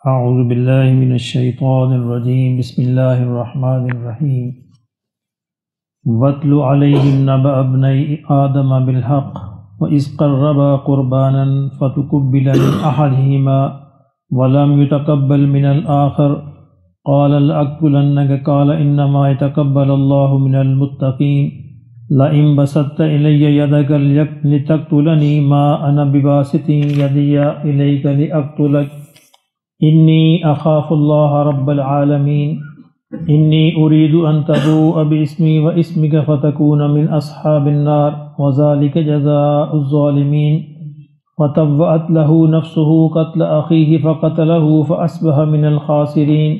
اعوذ باللہ من الشیطان الرجیم بسم اللہ الرحمن الرحیم واتل علیہم نبأ ابنی آدم بالحق وإذ قربا قربانا فتقبل من أحدهما ولم يتقبل من الآخر قال لأقتلنك قال إنما يتقبل الله من المتقين لئن بسطت إلي يدك لتقتلني ما أنا بباسط يدي إليك لأقتلك إني أخاف الله رب العالمين إني أريد أن تبوء باسمي واسمك فتكون من أصحاب النار وذلك جزاء الظالمين وطوأت له نفسه قتل أخيه فقتله فأصبح من الخاسرين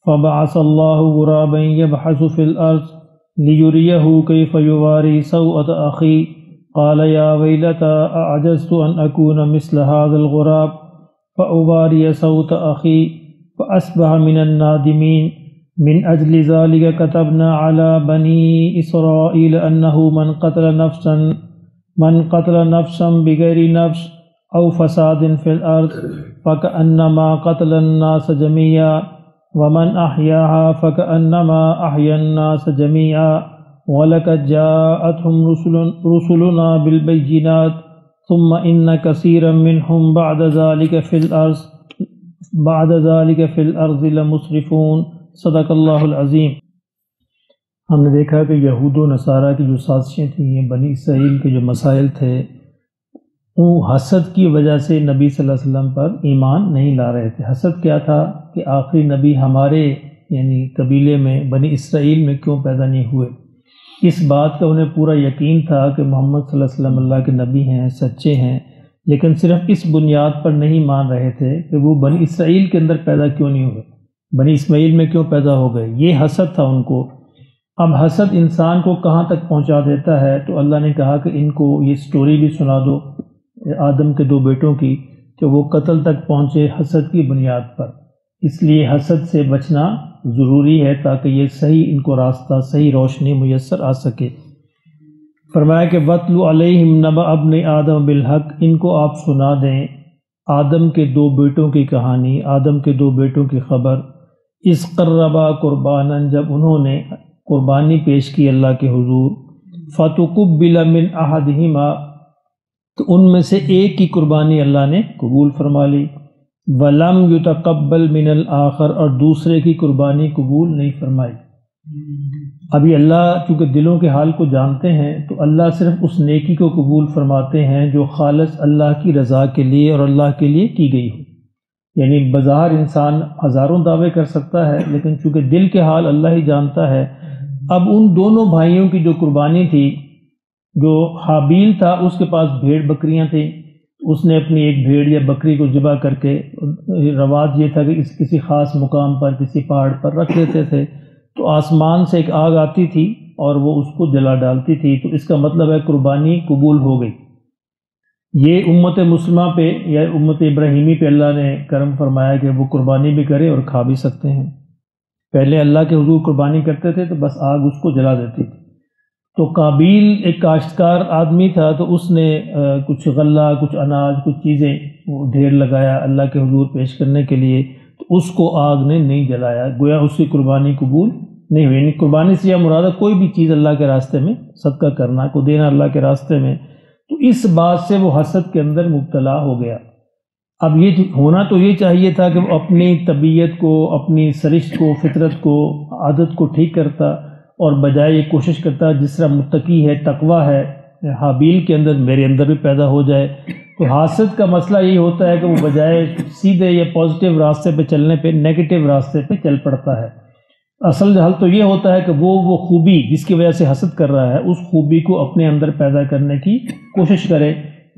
فبعث الله غرابا يبحث في الأرض ليريه كيف يواري سوءة أخيه قال يا ويلتى أعجزت أن أكون مثل هذا الغراب فأواري سوءة أخي فأصبح من النادمين من أجل ذلك كتبنا على بني إسرائيل أنه من قتل نفسا بغير نفس أو فساد في الأرض فكأنما قتل الناس جميعا ومن أحياها فكأنما أحيا الناس جميعا ولقد جاءتهم رسلنا بالبينات ثم إن كثيرا منهم بعد ذلك في الأرض لمسرفون صدق اللہ العظیم۔ ہم نے دیکھا کہ یہود و نصارہ کی جو سازشیں تھیں، بنی اسرائیل کے جو مسائل تھے، وہ حسد کی وجہ سے نبی صلی اللہ علیہ وسلم پر ایمان نہیں لا رہے تھے۔ حسد کیا تھا کہ آخری نبی ہمارے یعنی قبیلے میں بنی اسرائیل میں کیوں پیدا نہیں ہوئے۔ اس بات کا انہیں پورا یقین تھا کہ محمد صلی اللہ علیہ وسلم اللہ کے نبی ہیں، سچے ہیں، لیکن صرف اس بنیاد پر نہیں مان رہے تھے کہ وہ بنی اسرائیل کے اندر پیدا کیوں نہیں ہوئے، بنی اسماعیل میں کیوں پیدا ہو گئے۔ یہ حسد تھا ان کو۔ اب حسد انسان کو کہاں تک پہنچا دیتا ہے، تو اللہ نے کہا کہ ان کو یہ سٹوری بھی سنا دو آدم کے 2 بیٹوں کی کہ وہ قتل تک پہنچے حسد کی بنیاد پر۔ اس لیے حسد سے بچنا ضروری ہے تاکہ یہ صحیح ان کو راستہ، صحیح روشنی میسر آ سکے۔ فرمایا کہ وَاتْلُ عَلَيْهِمْ نَبَأَ ابْنِ آدَمَ بِالْحَقِّ، ان کو آپ سنا دیں آدم کے 2 بیٹوں کی کہانی، آدم کے 2 بیٹوں کی خبر۔ اِذْ قَرَّبَا قُرْبَانًا، جب انہوں نے قربانی پیش کی اللہ کے حضور، فَتُقُبِّلَ مِنْ أَحَدِهِمَا، تو ان میں سے ایک کی قربانی اللہ نے قبول فرما لی، وَلَمْ يُتَقَبَّلْ مِنَ الْآخَرِ، اور دوسرے کی قربانی قبول نہیں فرمائی۔ ابھی اللہ چونکہ دلوں کے حال کو جانتے ہیں تو اللہ صرف اس نیکی کو قبول فرماتے ہیں جو خالص اللہ کی رضا کے لیے اور اللہ کے لیے کی گئی ہو۔ یعنی بظاہر انسان ہزاروں دعوے کر سکتا ہے، لیکن چونکہ دل کے حال اللہ ہی جانتا ہے۔ اب ان دونوں بھائیوں کی جو قربانی تھی، جو حابیل تھا اس کے پاس بھیڑ بکریاں تھیں، اس نے اپنی ایک بھیڑ یا بکری کو ذبح کر کے، رواج یہ تھا کہ کسی خاص مقام پر، کسی پہاڑ پر رکھ دیتے تھے، تو آسمان سے ایک آگ آتی تھی اور وہ اس کو جلا ڈالتی تھی، تو اس کا مطلب ہے قربانی قبول ہو گئی۔ یہ امت مسلمہ پہ یا امت ابراہیمی پہ اللہ نے کرم فرمایا کہ وہ قربانی بھی کرے اور کھا بھی سکتے ہیں۔ پہلے اللہ کے حضور قربانی کرتے تھے تو بس آگ اس کو جلا دیتی تھی۔ تو قابیل ایک کاشتکار آدمی تھا، تو اس نے کچھ غلہ، کچھ اناج، کچھ چیزیں ڈھیر لگایا اللہ کے حضور پیش کرنے کے لیے، تو اس کو آگ نے نہیں جلایا، گویا اس کی قربانی قبول نہیں ہوئی۔ یعنی قربانی سے یا مراد کوئی بھی چیز اللہ کے راستے میں صدقہ کرنا، کو دینا اللہ کے راستے میں، تو اس بات سے وہ حسد کے اندر مبتلا ہو گیا۔ اب یہ ہونا تو یہ چاہیے تھا کہ وہ اپنی طبیعت کو، اپنی سرشت کو، فطرت کو، عادت کو ٹھیک کرتا، اور بجائے یہ کوشش کرتا جس طرح متقی ہے، تقوی ہے حابیل کے اندر، میرے اندر بھی پیدا ہو جائے۔ تو حاسد کا مسئلہ یہی ہوتا ہے کہ وہ بجائے سیدھے یا پازیٹیو راستے پہ چلنے پہ نیگیٹو راستے پہ چل پڑتا ہے۔ اصل حل تو یہ ہوتا ہے کہ وہ خوبی جس کی وجہ سے حسد کر رہا ہے، اس خوبی کو اپنے اندر پیدا کرنے کی کوشش کرے،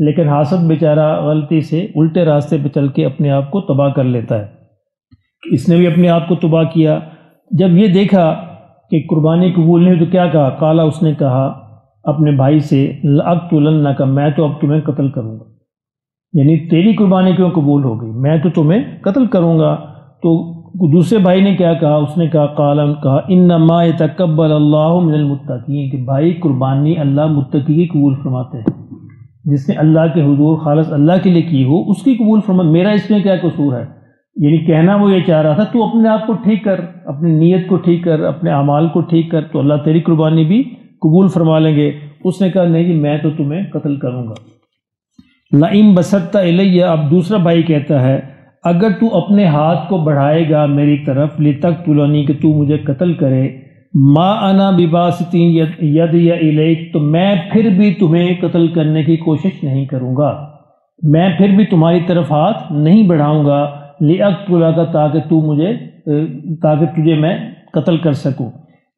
لیکن حاسد بیچارہ غلطی سے الٹے راستے پہ چل کے اپنے آپ کو تباہ کر لیتا ہے۔ اس نے بھی اپنے آپ کو تباہ کیا۔ جب یہ دیکھا کہ قربانی قبول نہیں تو کیا کہا؟ قالا، اس نے کہا اپنے بھائی سے، لأقتلنک، میں تو اب تمہیں قتل کروں گا۔ یعنی تیری قربانی کیوں قبول ہو گئی، میں تو تمہیں قتل کروں گا۔ تو دوسرے بھائی نے کیا کہا؟ اس نے کہا قالا، کہا انما یتقبل اللہ من المتقین، کہ بھائی قربانی اللہ متقی کی قبول فرماتے ہیں۔ جس نے اللہ کے حضور خالص اللہ کے لیے کی ہو اس کی قبول فرما، میرا اس میں کیا قصور ہے؟ یعنی کہنا وہ یہ چاہ رہا تھا تو اپنے آپ کو ٹھیک کر، اپنی نیت کو ٹھیک کر، اپنے اعمال کو ٹھیک کر، تو اللہ تیری قربانی بھی قبول فرما لیں گے۔ اس نے کہا نہیں جی میں تو تمہیں قتل کروں گا۔ لئن بسطت الی، اب دوسرا بھائی کہتا ہے اگر تو اپنے ہاتھ کو بڑھائے گا میری طرف، لتقتلنی کہ تو مجھے قتل کرے، ما انا بباسط یدی الیک، تو میں پھر بھی تمہیں قتل کرنے کی کوشش نہیں کروں گا، میں پھر بھی تمہاری طرف ہاتھ نہیں بڑھاؤں گا، لأقتلک، تاکہ تجھے میں قتل کر سکوں۔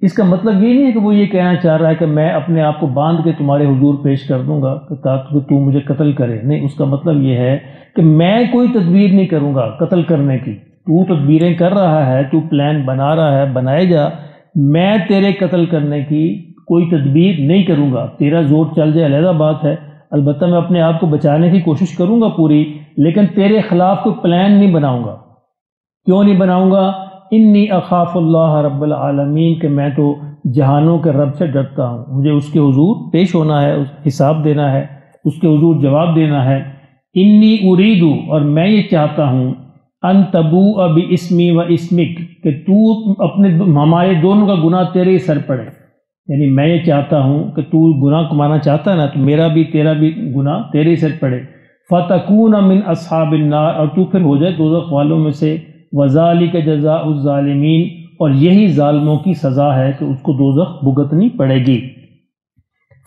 اس کا مطلب یہ نہیں ہے کہ وہ یہ کہنا چاہ رہا ہے کہ میں اپنے آپ کو باندھ کے تمہارے حضور پیش کر دوں گا تاکہ تو مجھے قتل کرے، نہیں، اس کا مطلب یہ ہے کہ میں کوئی تدبیر نہیں کروں گا قتل کرنے کی، تو تدبیریں کر رہا ہے، تو پلان بنا رہا ہے، بنائے جا، میں تیرے قتل کرنے کی کوئی تدبیر نہیں کروں گا، تیرا زور چل جائے علیحدہ بات ہے، البتہ میں اپنے آپ کو بچانے کی کوشش کروں گا پوری، لیکن تیرے خلاف کوئی پلان نہیں بناؤں گا۔ کیوں نہیں بناؤں گا؟ انی اخاف اللہ رب العالمین، کہ میں تو جہانوں کے رب سے ڈرتا ہوں، مجھے اس کے حضور پیش ہونا ہے، حساب دینا ہے، اس کے حضور جواب دینا ہے۔ انی اریدو، اور میں یہ چاہتا ہوں، ان تبوء باسمی و اسمک، کہ تو ہمارے دونوں کا گناہ تیرے ہی سر پڑے، یعنی میں یہ چاہتا ہوں کہ تو گناہ کمانا چاہتا ہے نا، تو میرا بھی تیرا بھی گناہ تیرے ہی سر پڑے، فتکون من اصحاب النار، اور تو پھر ہو جائے دوزخ والوں میں سے، وذالک جزاء الظالمین، اور یہی ظالموں کی سزا ہے کہ اس کو دوزخ بھگتنی پڑے گی۔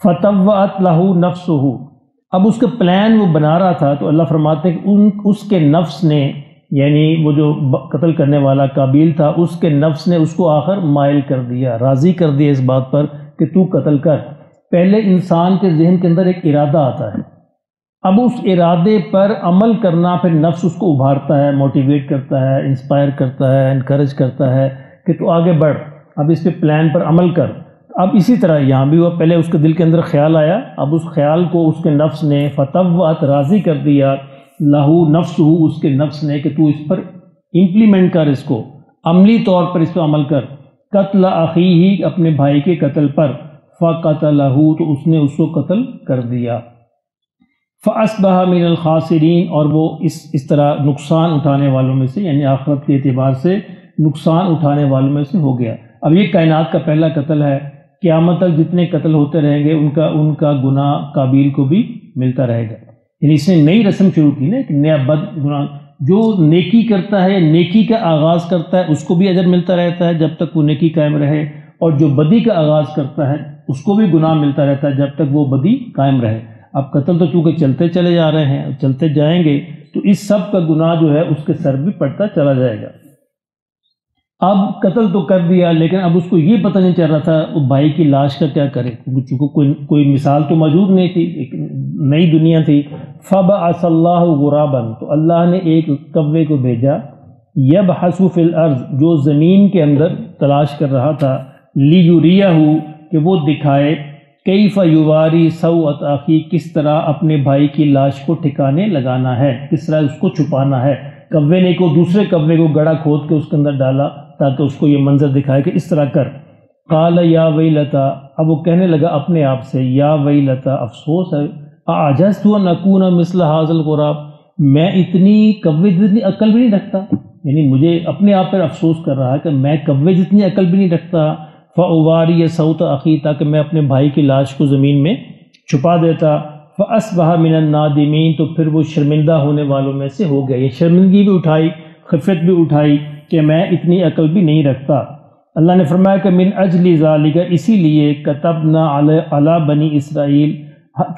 فتوعت لہ نفسہ، اب اس کا پلان وہ بنا رہا تھا، تو اللہ فرماتے ہیں کہ اس کے نفس نے، یعنی وہ جو قتل کرنے والا قابیل تھا، اس کے نفس نے اس کو آخر مائل کر دیا، راضی کر دیا اس بات پر کہ تو قتل کر۔ پہلے انسان کے ذہن کے اندر ایک ارادہ آتا ہے، اب اس ارادے پر عمل کرنا، پھر نفس اس کو ابھارتا ہے، موٹیویٹ کرتا ہے، انسپائر کرتا ہے، انکریج کرتا ہے کہ تو آگے بڑھ، اب اس پہ پلان پر عمل کر۔ اب اسی طرح یہاں بھی ہوا، پہلے اس کے دل کے اندر خیال آیا، اب اس خیال کو اس کے نفس نے فتوعت، راضی کر دیا، لہو نفسہ، اس کے نفس نے، کہ تو اس پر امپلیمنٹ کر، اس کو عملی طور پر اس پر عمل کر، قتل اخیہ، اپنے بھائی کے قتل پر، فقتلہ، تو اس نے اس کو قتل کر دیا، فاصبح من الخاسرین، اور وہ اس طرح نقصان اٹھانے والوں میں سے، یعنی آخرت کے اعتبار سے نقصان اٹھانے والوں میں سے ہو گیا۔ اب یہ کائنات کا پہلا قتل ہے، قیامت تک جتنے قتل ہوتے رہیں گے ان کا گناہ قابیل کو بھی ملتا رہے گا، یعنی اس نے نئی رسم شروع کی نا، ایک نیا بد گناہ، جو نیکی کرتا ہے، نیکی کا آغاز کرتا ہے، اس کو بھی اجر ملتا رہتا ہے جب تک وہ نیکی قائم رہے، اور جو بدی کا آغاز کرتا ہے اس کو بھی گناہ ملتا رہتا ہے جب تک وہ بدی قائم رہے۔ اب قتل تو چونکہ چلتے چلے جا رہے ہیں، چلتے جائیں گے، تو اس سب کا گناہ جو ہے اس کے سر بھی پڑتا چلا جائے گا۔ اب قتل تو کر دیا، لیکن اب اس کو یہ پتہ نہیں چل رہا تھا وہ بھائی کی لاش کا کیا کرے، چونکہ کوئی مثال تو موجود نہیں تھی، ایک نئی دنیا تھی۔ فبعث اللہ غرابا، تو اللہ نے ایک کوے کو بھیجا، یبحث فی الارض، جو زمین کے اندر تلاش کر رہا تھا، لیریہ، کہ وہ دکھائے، کیف یواری سوءۃ اخی، کس طرح اپنے بھائی کی لاش کو ٹھکانے لگانا ہے، کس طرح اس کو چھپانا ہے۔ کوے نے کو دوسرے کوے کو گڑھا کھود کے اس کے اندر ڈالا تاکہ اس کو یہ منظر دکھائے کہ اس طرح کر۔ قال یا ویلتا، اب وہ کہنے لگا اپنے آپ سے، یا ویلتا، افسوس ہے، اعجزت ان اکون مثل ھذا الغراب، میں اتنی کوے جتنی عقل بھی نہیں رکھتا، یعنی مجھے اپنے آپ پر افسوس کر رہا ہے کہ میں کوے جتنی عقل بھی نہیں رکھتا، فاواری صوت اخی، تاکہ میں اپنے بھائی کی لاش کو زمین میں چھپا دیتا، فاصبح من النادمین، تو پھر وہ شرمندہ ہونے والوں میں سے ہو گیا، یہ شرمندگی بھی اٹھائی، خفت بھی اٹھائی کہ میں اتنی عقل بھی نہیں رکھتا۔ اللہ نے فرمایا کہ من اجل ذالک، اسی لیے کتبنا علی بنی اسرائیل،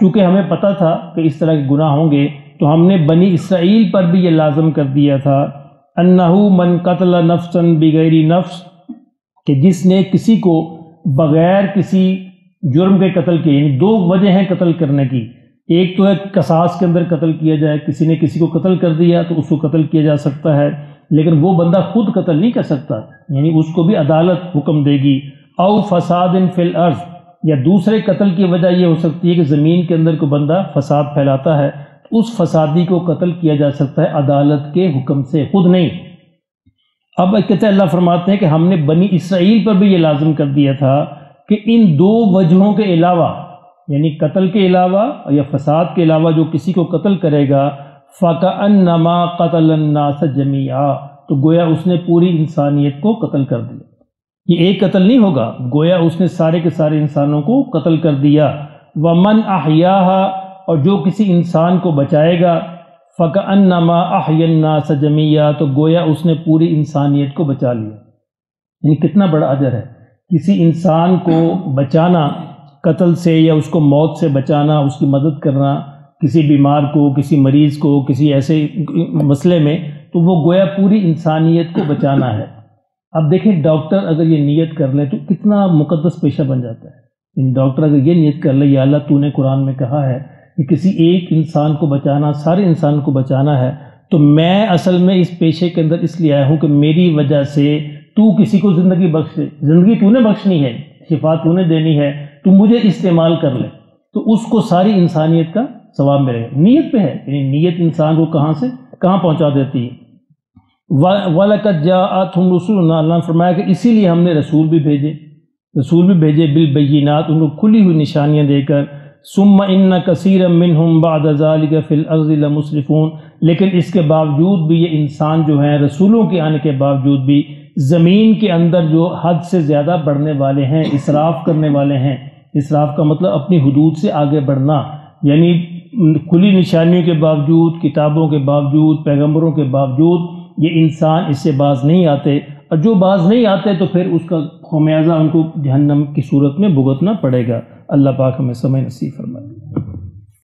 چونکہ ہمیں پتہ تھا کہ اس طرح کے گناہ ہوں گے تو ہم نے بنی اسرائیل پر بھی یہ لازم کر دیا تھا، انہو من قتل نفسا بغیر نفس، کہ جس نے کسی کو بغیر کسی جرم کے قتل کیا، یعنی دو وجہ ہیں قتل کرنے کی، ایک تو ہے قصاص کے اندر قتل کیا جائے، کسی نے کسی کو قتل کر دیا تو اس کو قتل کیا جا سکتا ہے، لیکن وہ بندہ خود قتل نہیں کر سکتا، یعنی اس کو بھی عدالت حکم دے گی، او فساد فی الارض، یا دوسرے قتل کی وجہ یہ ہو سکتی ہے کہ زمین کے اندر کوئی بندہ فساد پھیلاتا ہے، اس فسادی کو قتل کیا جا سکتا ہے عدالت کے حکم سے، خود نہیں۔ اب کہتے ہیں اللہ فرماتے ہیں کہ ہم نے بنی اسرائیل پر بھی یہ لازم کر دیا تھا کہ ان دو وجہوں کے علاوہ، یعنی قتل کے علاوہ یا فساد کے علاوہ، جو کسی کو قتل کرے گا، فَكَأَنَّمَا قَتَلَ النَّاسَ جَمِيعًا، تو گویا اس نے پوری انسانیت کو قتل کر دیا۔ یہ ایک قتل نہیں ہوگا، گویا اس نے سارے کے سارے انسانوں کو قتل کر دیا۔ وَمَنْ أَحْيَاهَا، اور جو کسی انسان کو بچائے گا، فَكَأَنَّمَا أَحْيَا النَّاسَ جَمِيعًا، تو گویا اس نے پوری انسانیت کو بچا لیا۔ یعنی کتنا بڑا اجر ہے کسی انسان کو بچانا قتل سے، یا اس کو موت سے بچانا، اس کی مدد کرنا، کسی بیمار کو، کسی مریض کو، کسی ایسے مسئلے میں، تو وہ گویا پوری انسانیت کو بچانا ہے۔ اب دیکھیں ڈاکٹر اگر یہ نیت کر لے تو کتنا مقدس پیشہ بن جاتا ہے۔ ڈاکٹر اگر یہ نیت کر لے، یا اللہ تو نے قرآن میں کہا ہے کہ کسی ایک انسان کو بچانا، سارے انسان کو بچانا ہے، تو میں اصل میں اس پیشے کے اندر اس لیے آیا ہوں کہ میری وجہ سے تو کسی کو زندگی بخش دے، زندگی تو نے بخشنی ہے، شفا تو نے دینی ہے، تو مجھے استعمال کر لے، تو اس کو ساری انسانیت کا ثواب ملے گا۔ نیت پہ ہے، یعنی نیت انسان کو کہاں سے کہاں پہنچا دیتی ہے۔ وَلَقَدْ جَاءَتْهُمْ رُسُلُنَا، اللہ نے فرمایا کہ اسی لیے ہم نے رسول بھی بھیجے بالبینات، ان کو کھلی ہوئی نشانیاں دے کر۔ ثُمَّ إِنَّ كَثِيرًا مِّنْهُمْ بَعْدَ ذَلِكَ فِي الْأَرْضِ لَمُسْرِفُونَ، لیکن اس کے باوجود بھی یہ انسان جو ہیں، رسولوں کے آنے کے باوجود بھی زمین کے اندر جو حد سے زیادہ بڑھنے والے ہیں، اسراف کرنے والے ہیں۔ اسراف کا مطلب اپنی حدود سے آگے بڑھنا، یعنی کھلی نشانیوں کے باوجود، کتابوں کے باوجود، پیغمبروں کے باوجود یہ انسان اس سے باز نہیں آتے، اور جو باز نہیں آتے تو پھر اس کا خمیازہ ان کو جہنم کی صورت میں بھگتنا پڑے گا۔ اللہ پاک ہمیں سمجھ نصیب فرمائے۔